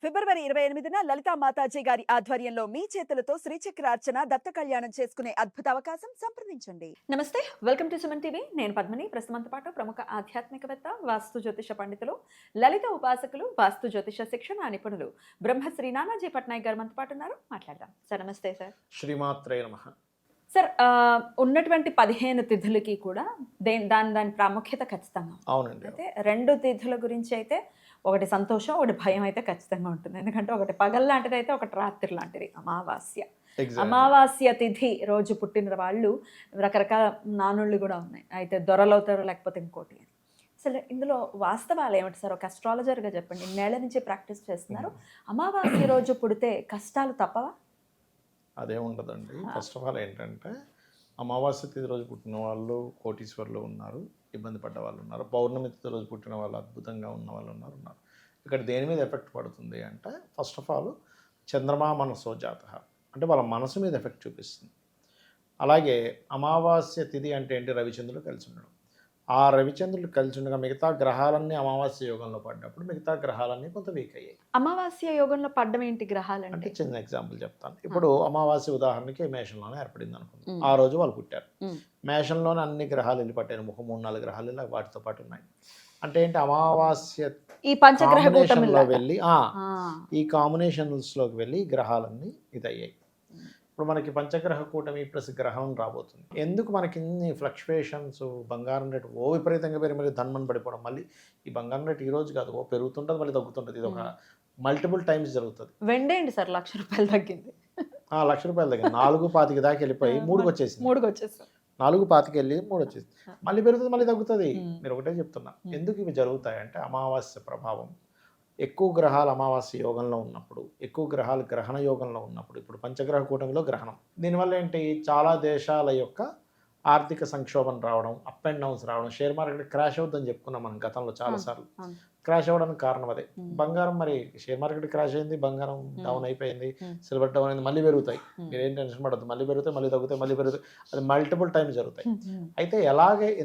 ఫిబ్రవరి 28న లలితా మాతాజీ గారి ఆధ్వర్యంలో మీ చేతులతో శ్రీచక్రార్చన దత్త కళ్యాణం చేసుకునే అద్భుత అవకాశం సంప్రదించండి. నమస్తే, వెల్కమ్ టు సుమన్ టీవీ. నేను పద్మిని. ప్రస్తుతంతో పాటు ప్రముఖ ఆధ్యాత్మికవేత్త, వాస్తు జ్యోతిష పండితులు, లలిత ఉపాసకులు, వాస్తు జ్యోతిష శిక్షణ నిపుణులు బ్రహ్మశ్రీ నానాజీ పట్నాయక్ గారు మనతో పాటు ఉన్నారు. మాట్లాడదాం సార్. నమస్తే సార్. శ్రీమాత్రే నమః. సార్, ఉన్నటువంటి 15 తిథులకి కూడా దాని ప్రాముఖ్యత ఖచ్చితంగా. అవునండి. అయితే 2 తిథుల గురించి అయితే ఒకటి సంతోషం, ఒకటి భయం అయితే ఖచ్చితంగా ఉంటుంది. ఎందుకంటే ఒకటి పగల్ లాంటిది అయితే ఒకటి రాత్రి లాంటిది. అమావాస్య. అమావాస్య తిథి రోజు పుట్టిన వాళ్ళు రకరకాల నానుళ్ళు కూడా ఉన్నాయి. అయితే దొరలవుతారు, లేకపోతే ఇంకోటి. అసలు ఇందులో వాస్తవాలు ఏమిటి సార్? ఒక అస్ట్రాలజర్గా చెప్పండి. ఇన్నేళ్ల నుంచి ప్రాక్టీస్ చేస్తున్నారు. అమావాస్య రోజు పుడితే కష్టాలు తప్పవా? అదేముండదండి. ఫస్ట్ ఆఫ్ ఆల్ ఏంటంటే, అమావాస్య తిథి రోజు పుట్టిన వాళ్ళు కోటీశ్వర్లు ఉన్నారు, ఇబ్బంది పడ్డ వాళ్ళు ఉన్నారు. పౌర్ణమి తిథి రోజు పుట్టిన వాళ్ళు అద్భుతంగా ఉన్న వాళ్ళు ఉన్నారు. ఇక్కడ దేని మీద ఎఫెక్ట్ పడుతుంది అంటే, ఫస్ట్ ఆఫ్ ఆల్ చంద్రమా మనసో జాత, అంటే వాళ్ళ మనసు మీద ఎఫెక్ట్ చూపిస్తుంది. అలాగే అమావాస్య తిథి అంటే ఏంటి? రవిచంద్రుడు కలిసి ఉండడం. ఆ రవిచంద్రుడు కలిసి ఉండగా మిగతా గ్రహాలన్నీ అమావాస్య యోగంలో పడ్డప్పుడు మిగతా గ్రహాలన్నీ కొంత వీక్ అయ్యాయి. అమావాస్య యోగంలో పడ్డం ఏంటి గ్రహాలు అంటే? చిన్న ఎగ్జాంపుల్ చెప్తాను. ఇప్పుడు అమావాస్య ఉదాహరణకి మేషంలోనే ఏర్పడింది అనుకుంది. ఆ రోజు వాళ్ళు పుట్టారు. మేషంలోనే అన్ని గ్రహాలు వెళ్ళి పట్టారు. 3-4 గ్రహాలు ఇలా వాటితో పాటు ఉన్నాయి. అంటే ఏంటి? అమావాస్య ఈ పంచగ్రహ కూటమిలో వెళ్ళి ఈ కాంబినేషన్స్లోకి వెళ్ళి గ్రహాలన్నీ ఇదయ్యాయి. ఇప్పుడు మనకి పంచగ్రహ కూటమి ప్లస్ గ్రహం రాబోతుంది. ఎందుకు మనకి ఇన్ని ఫ్లక్చువేషన్స్? బంగారం రేటు విపరీతంగా పెరిగి మళ్ళీ ధన్మని పడిపోవడం. మళ్ళీ ఈ బంగారం రేటు ఈ రోజు కాదు, పెరుగుతుంటుంది మళ్ళీ తగ్గుతుంటుంది. ఇది ఒక మల్టిపుల్ టైమ్స్ జరుగుతుంది. వెండేంటి సార్, ₹1,00,000 తగ్గింది. ₹1,00,000 తగ్గింది. 4-5 దాకా వెళ్ళిపోయి 3కి వచ్చేసింది. 4-5 వెళ్ళి 3 వచ్చేసింది. మళ్ళీ పెరుగుతుంది, మళ్ళీ తగ్గుతుంది. మీరు ఒకటే చెప్తున్నా, ఎందుకు ఇవి జరుగుతాయంటే అమావాస్య ప్రభావం. ఎక్కువ గ్రహాలు అమావాస్య యోగంలో ఉన్నప్పుడు, ఎక్కువ గ్రహాలు గ్రహణ యోగంలో ఉన్నప్పుడు, ఇప్పుడు పంచగ్రహ కూటమిలో గ్రహణం. దీనివల్ల ఏంటి? చాలా దేశాల యొక్క ఆర్థిక సంక్షోభం రావడం, అప్ అండ్ డౌన్స్ రావడం, షేర్ మార్కెట్ క్రాష్ అవుతుందని చెప్పుకున్నాం మనం గతంలో చాలాసార్లు. క్రాష్ అవ్వడానికి కారణం అదే. బంగారం, మరి షేర్ మార్కెట్ క్రాష్ అయింది, బంగారం డౌన్ అయిపోయింది, సిల్వర్ డౌన్ అయింది, మళ్ళీ పెరుగుతాయి. మీరేం టెన్షన్ పడద్దు, మళ్ళీ పెరుగుతాయి, మళ్ళీ తగ్గుతాయి, మళ్ళీ పెరుగుతాయి. అది మల్టిపుల్ టైమ్స్ జరుగుతాయి. అయితే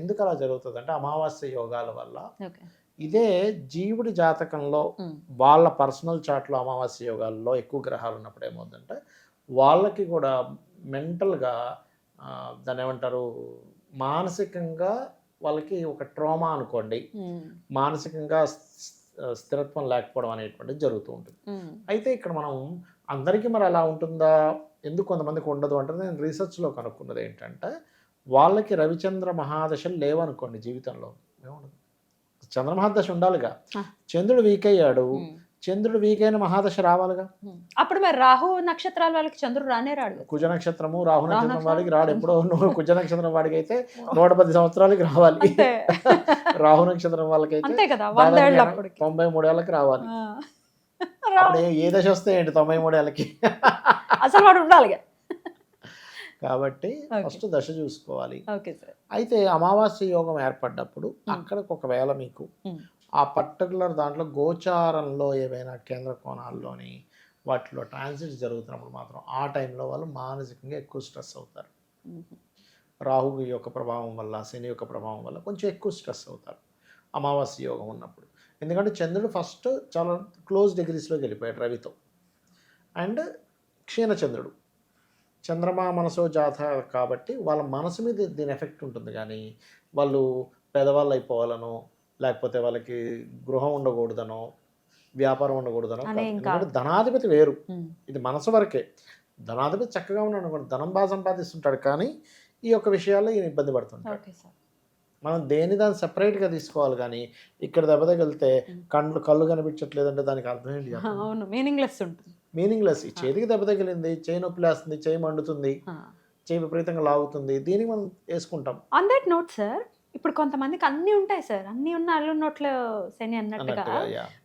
ఎందుకు అలా జరుగుతుంది అంటే అమావాస్య యోగాల వల్ల. ఇదే జీవుడి జాతకంలో వాళ్ళ పర్సనల్ చార్ట్లో అమావాస్య యోగాల్లో ఎక్కువ గ్రహాలు ఉన్నప్పుడు ఏమవుతుందంటే వాళ్ళకి కూడా మెంటల్గా దాన్ని ఏమంటారు, మానసికంగా వాళ్ళకి ఒక ట్రామా అనుకోండి, మానసికంగా స్థిరత్వం లేకపోవడం అనేటువంటిది జరుగుతూ ఉంటుంది. అయితే ఇక్కడ మనం అందరికీ మరి అలా ఉంటుందా, ఎందుకు కొంతమందికి ఉండదు అంటే, నేను రీసెర్చ్లో కనుక్కున్నది ఏంటంటే, వాళ్ళకి రవిచంద్ర మహాదశలు లేవనుకోండి జీవితంలో, ఏముండదు. చంద్రమహాదశ ఉండాలిగా. చంద్రుడు వీక్ అయ్యాడు, చంద్రుడు వీక్ అయిన మహాదశ రావాలిగా. అప్పుడు మరి రాహు నక్షత్రాల వాళ్ళకి చంద్రుడు రానే రాడు. కుజ నక్షత్రము రాహు నక్షత్రం వాడికి రాడు. ఎప్పుడో కుజ నక్షత్రం వాడికి అయితే 110 సంవత్సరాలకి రావాలి. రాహు నక్షత్రం వాళ్ళకైతే 93 ఏళ్ళకి రావాలి. అప్పుడు ఏ దశ వస్తే ఏంటి 93 ఏళ్ళకి? అసలు వాడు ఉండాలిగా. కాబట్టి ఫస్ట్ దశ చూసుకోవాలి. అయితే అమావాస్య యోగం ఏర్పడ్డప్పుడు అక్కడికి ఒకవేళ మీకు ఆ పర్టికులర్ దాంట్లో గోచారంలో ఏవైనా కేంద్ర కోణాల్లోని వాటిలో ట్రాన్సిట్స్ జరుగుతున్నప్పుడు మాత్రం ఆ టైంలో వాళ్ళు మానసికంగా ఎక్కువ స్ట్రెస్ అవుతారు. రాహు యొక్క ప్రభావం వల్ల, శని యొక్క ప్రభావం వల్ల కొంచెం ఎక్కువ స్ట్రెస్ అవుతారు అమావాస్య యోగం ఉన్నప్పుడు. ఎందుకంటే చంద్రుడు ఫస్ట్ చాలా క్లోజ్ డిగ్రీస్లోకి వెళ్ళిపోయాడు రవితో. అండ్ క్షీణచంద్రుడు చంద్రమా మనసో జాత కాబట్టి వాళ్ళ మనసు మీద దీని ఎఫెక్ట్ ఉంటుంది. కానీ వాళ్ళు పేదవాళ్ళు అయిపోవాలనో, లేకపోతే వాళ్ళకి గృహం ఉండకూడదనో, వ్యాపారం ఉండకూడదనో. ఎందుకంటే ధనాధిపతి వేరు, ఇది మనసు వరకే. ధనాధిపతి చక్కగా ఉన్నాడు అనుకోండి, ధనం బాగా సంపాదిస్తుంటాడు, కానీ ఈ యొక్క విషయాల్లో ఈయన ఇబ్బంది పడుతుంటాడు. మనం దాన్ని సెపరేట్గా తీసుకోవాలి. కానీ ఇక్కడ దెబ్బ తగిలితే కళ్ళు కనిపించట్లేదంటే దానికి అర్థం ఏంటి? మీనింగ్లెస్. ఈ చేతికి దెబ్బ తగిలింది, చేయి నొప్పి లేస్తుంది, చేయి మండుతుంది, చేయి విపరీతంగా లాగుతుంది, దీనికి మనం వేసుకుంటాం. ఆన్ దట్ నోట్ సార్, ఇప్పుడు కొంతమందికి అన్నీ ఉంటాయి సార్, అన్నీ ఉన్న అల్లు నోట్లో శని అన్నట్టుగా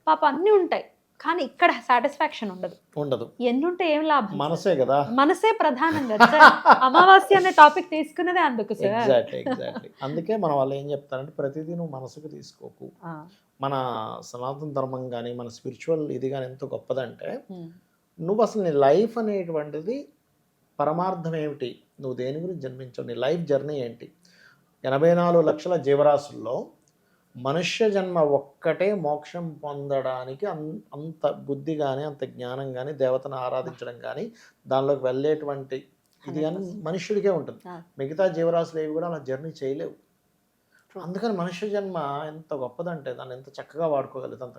పాప అన్నీ ఉంటాయి, కానీ ఇక్కడ సాటిస్ఫాక్షన్ ఉండదు. ఎన్ని ఉంటే ఏం లాభం? మనసే కదా, మనసే ప్రధానంగా. అమావాస్య అనే టాపిక్ తీసుకున్నదే అందుకు సార్. ఎగ్జాక్ట్లీ. అందుకే మన వాళ్ళు ఏం చెప్తారంటే, ప్రతిదీ నువ్వు మనసుకు తీసుకోకు. మన సనాతన ధర్మం కానీ మన స్పిరిచువల్ ఇది కానీ ఎంత గొప్పదంటే, నువ్వు అసలు నీ లైఫ్ అనేటువంటిది పరమార్థం ఏమిటి, నువ్వు దేని గురించి జన్మించావు, నీ లైఫ్ జర్నీ ఏంటి. 84 లక్షల జీవరాశుల్లో మనుష్య జన్మ ఒక్కటే మోక్షం పొందడానికి అంత బుద్ధి కానీ అంత జ్ఞానం కానీ దేవతను ఆరాధించడం కానీ దానిలోకి వెళ్ళేటువంటి ఇది కానీ మనుష్యుడికే ఉంటుంది. మిగతా జీవరాశులు ఏవి కూడా అలా జర్నీ చేయలేవు. అందుకని మనుష్య జన్మ ఎంత గొప్పదంటే దాన్ని ఎంత చక్కగా వాడుకోగలుగుతాం.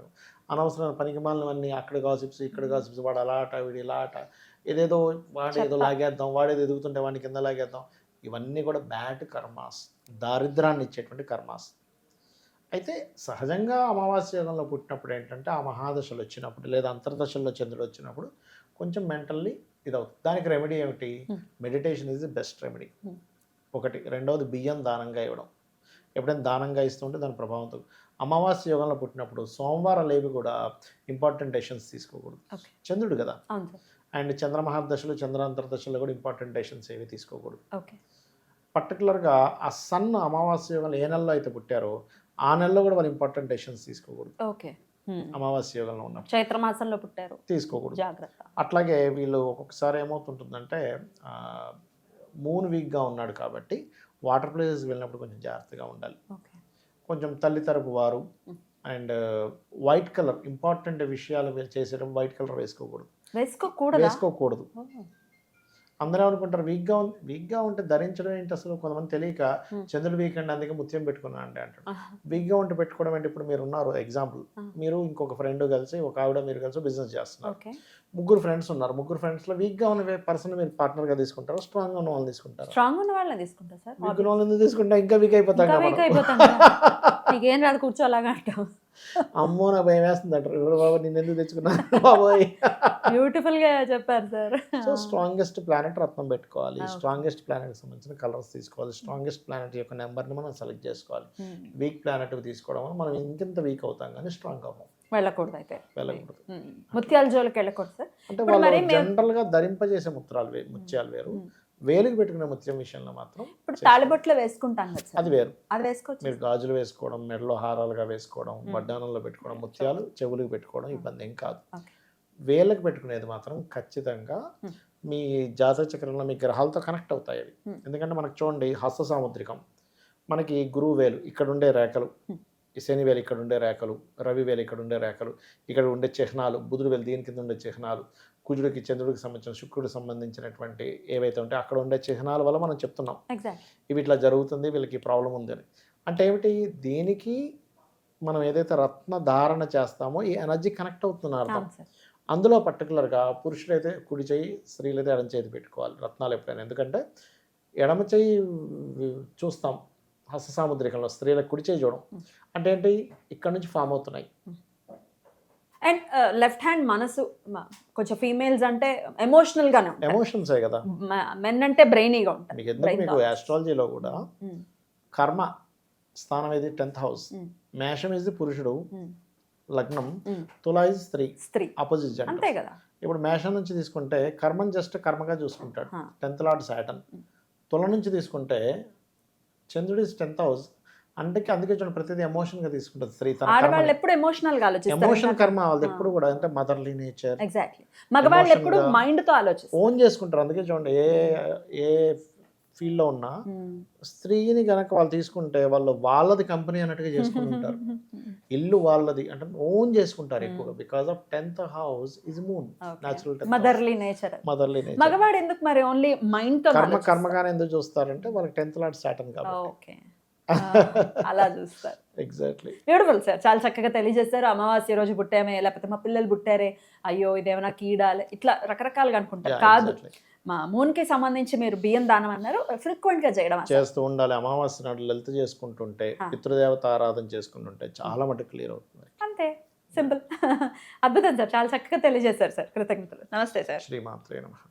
అనవసరమైన పనికి మాలినవన్నీ అక్కడ గాసిప్స్ ఇక్కడ గాసిప్స్, వాడు అలా ఆట వీడు ఇలా ఆట, ఏదేదో వాడేదో లాగేద్దాం, వాడేదో ఎదుగుతుంటే వాడిని కింద లాగేద్దాం, ఇవన్నీ కూడా బ్యాడ్ కర్మాస్, దారిద్రాన్ని ఇచ్చేటువంటి కర్మాస్. అయితే సహజంగా అమావాస్య యోగంలో పుట్టినప్పుడు ఏంటంటే ఆ మహాదశలు వచ్చినప్పుడు లేదా అంతర్దశల్లో చంద్రుడు వచ్చినప్పుడు కొంచెం మెంటల్లీ ఇదవుతుంది. దానికి రెమెడీ ఏమిటి? Meditation is the best remedy ఒకటి. రెండవది బియ్యం దానంగా ఇవ్వడం. ఎప్పుడైనా దానంగా ఇస్తుంటే దాని ప్రభావంతో. అమావాస్య యోగంలో పుట్టినప్పుడు సోమవారాలు ఏవి కూడా ఇంపార్టెంట్ డెసిషన్స్ తీసుకోకూడదు. చంద్రుడు కదా. అండ్ చంద్రమహాదశలు చంద్రాంతర్దశలో కూడా ఇంపార్టెంట్ డెసిషన్స్ ఏవి తీసుకోకూడదు. పర్టికులర్గా ఆ సన్ అమావాస్య యోగంలో ఏ నెలలో అయితే పుట్టారో ఆ నెలలో కూడా వాళ్ళు ఇంపార్టెంట్ డెసిషన్స్ తీసుకోకూడదు. అమావాస్య యోగంలో ఉన్నప్పుడు చైత్రమాసంలో పుట్టారు తీసుకోకూడదు. అట్లాగే వీళ్ళు ఒక్కొక్కసారి ఏమవుతుంటుందంటే మూన్ వీక్గా ఉన్నాడు కాబట్టి వాటర్ ప్లేసెస్ వెళ్ళినప్పుడు కొంచెం జాగ్రత్తగా ఉండాలి. కొంచెం తల్లి తరపు వారు అండ్ వైట్ కలర్ ఇంపార్టెంట్ విషయాలు చేసేటప్పుడు వైట్ కలర్ వేసుకోకూడదు. అందరూ అనుకుంటారు వీక్గా ఉంటే ధరించడం ఏంటి అసలు, కొంతమంది తెలియక చంద్రుడు వీక్ అండి అందుకే ముత్యం పెట్టుకున్నా అంటే అంటారు. వీక్గా ఉంటే పెట్టుకోవడం అంటే ఇప్పుడు మీరు ఉన్నారు ఎగ్జాంపుల్, మీరు ఇంకొక ఫ్రెండ్ కలిసి ఒక ఆవిడ మీరు కలిసి బిజినెస్ చేస్తున్నారు, ముగ్గురు ఫ్రెండ్స్ ఉన్నారు. ముగ్గురు ఫ్రెండ్స్లో వీక్గా ఉన్న పర్సన్ మీరు పార్ట్నర్గా తీసుకుంటారు, స్ట్రాంగ్గా ఉన్న వాళ్ళని తీసుకుంటారు. స్ట్రాంగ్ ఉన్న వాళ్ళని తీసుకుంటారు సార్. వీక్ ఉన్న వాళ్ళని తీసుకుంటే ఇంకా వీక్ అయిపోతాం. నీకేం రాదు కూర్చోలాగా అంటాం. అమ్మో నాకు భయం వేస్తుంది అంటారు. ఇప్పుడు బాబు నేను ఎందుకు తెచ్చుకున్నాను బాబోయ్. బ్యూటిఫుల్ గా చెప్పారు సార్. సో స్ట్రాంగెస్ట్ ప్లానెట్ రత్నం పెట్టుకోవాలి, స్ట్రాంగెస్ట్ ప్లానెట్కి సంబంధించిన కలర్స్ తీసుకోవాలి, స్ట్రాంగెస్ట్ ప్లానెట్ యొక్క నెంబర్ని మనం సెలెక్ట్ చేసుకోవాలి. వీక్ ప్లానెట్ తీసుకోవడం వల్ల మనం ఇంకెంత వీక్ అవుతాం కానీ స్ట్రాంగ్ అవ్వం. వెళ్ళకూడదు. ముత్యాల జోలికి వెళ్ళకూడదు సార్. అంటే వాళ్ళు జనరల్ గా ధరింపజేసే ముత్యాలు వేరు, వేలుకి పెట్టుకునే ముత్యం విషయంలో మాత్రం ఇప్పుడు తాళిబొట్లు వేసుకుంటాం కదా సార్, అది వేరు. అది వేసుకోవచ్చు. మీరు గాజులు వేసుకోవడం, మెడలో హారాలుగా వేసుకోవడం, వడ్డానంలో పెట్టుకోవడం, ముత్యాలు చెవులకు పెట్టుకోవడం ఇబ్బంది ఏం కాదు. వేళ్ళకి పెట్టుకునేది మాత్రం ఖచ్చితంగా మీ జాతక చక్రంలో మీ గ్రహాలతో కనెక్ట్ అవుతాయి అవి. ఎందుకంటే మనకు చూడండి హస్త సాముద్రికం, మనకి గురువు వేలు ఇక్కడ ఉండే రేఖలు, శని వేలు ఇక్కడ ఉండే రేఖలు, రవి వేలు ఇక్కడ ఉండే రేఖలు, ఇక్కడ ఉండే చిహ్నాలు, బుధుడు వేలు దీని కింద ఉండే చిహ్నాలు, కుజుడికి చంద్రుడికి సంబంధించిన శుక్రుడికి సంబంధించినటువంటి ఏవైతే ఉంటాయో అక్కడ ఉండే చిహ్నాల వల్ల మనం చెప్తున్నాం ఇవి ఇట్లా జరుగుతుంది, వీళ్ళకి ప్రాబ్లం ఉంది అని. అంటే ఏమిటి, దీనికి మనం ఏదైతే రత్న ధారణ చేస్తామో ఈ ఎనర్జీ కనెక్ట్ అవుతున్నారు అర్థం. అందులో పర్టికులర్గా పురుషులైతే కుడి చేయి, స్త్రీలైతే ఎడమ చేతి పెట్టుకోవాలి రత్నాలు ఎప్పుడైనా. ఎందుకంటే ఎడమ చేయి చూస్తాం హస్త సాముద్రికంలో, స్త్రీలకు కుడి చేయి చూడడం అంటే ఏంటి, ఇక్కడ నుంచి ఫామ్ అవుతున్నాయి. అండ్ లెఫ్ట్ హ్యాండ్ మనసు కొంచెం ఫీమేల్స్ అంటే ఎమోషనల్ గానే ఉంటాయి, ఎమోషన్సే కదా. మెన్ అంటే బ్రెయినీగా ఉంటాయి. మీకు ఆస్ట్రాలజీలో కూడా కర్మ స్థానం ఇది 10th హౌస్, మేషం ఇది పురుషుడు లగ్నం, తులా ఇది స్త్రీ ఆపోజిట్ అంతే కదా. ఇప్పుడు మేషం నుంచి తీసుకుంటే కర్మని జస్ట్ కర్మగా చూసుకుంటాడు 10th లార్డ్ సాటర్న్. తుల నుంచి తీసుకుంటే చంద్రుడు ఇస్ 10th హౌస్, అందుకే చూడండి ప్రతిదీ ఎమోషన్ గా తీసుకుంటుంది స్త్రీ. ఆడవాళ్ళు ఎప్పుడు ఎమోషనల్ గా ఆలోచిస్తారు, ఎమోషన్ కర్మ వాళ్ళది ఎప్పుడు కూడా అంటే మదర్లీ నేచర్. ఎగ్జాక్ట్లీ. మగవాళ్ళు ఎప్పుడు మైండ్ తో ఆలోచిస్తారు, ఓన్ చేసుకుంటారు. అందుకే చూడండి ఏ ఫీల్డ్ లో ఉన్నా స్త్రీని కనుక వాళ్ళు తీసుకుంటే వాళ్ళది కంపెనీ అన్నట్టుగా చేసుకుంటుంటారు. ఇల్లు వాళ్ళది అంటే ఓన్ చేసుకుంటారు ఎక్కువగా, because of 10th house is moon, natural motherly nature. మగవాడు ఎందుకు మరి ఓన్లీ మైండ్ తో కర్మగానే ఎందుకు చూస్తారంటే వాళ్ళకి 10th లార్డ్ సాటర్న్ కాబట్టి అలా చూస్తారు. ఎగ్జాక్ట్లీ. బ్యూటిఫుల్ సార్, చాలా చక్కగా తెలియజేస్తారు. అమావాస్య రోజు పుట్టామే, లేకపోతే మా పిల్లలు పుట్టారే, అయ్యో ఇదేమైనా కీడాలి, ఇట్లా రకరకాలుగా అనుకుంటారు. కాదు, మా మూన్కి సంబంధించి మీరు బియ్యం దానం అన్నారు, ఫ్రీక్వెంట్ గా చేస్తూ ఉండాలి. అమావాస్య నాడు లలిత చేసుకుంటుంటే, పితృదేవత ఆరాధన చేసుకుంటుంటే చాలా మటుకు క్లియర్ అవుతుంది. అంతే, సింపుల్. అద్భుతం సార్, చాలా చక్కగా తెలియజేశారు సార్. కృతజ్ఞతలు. నమస్తే సార్. శ్రీమాత్రే నమః.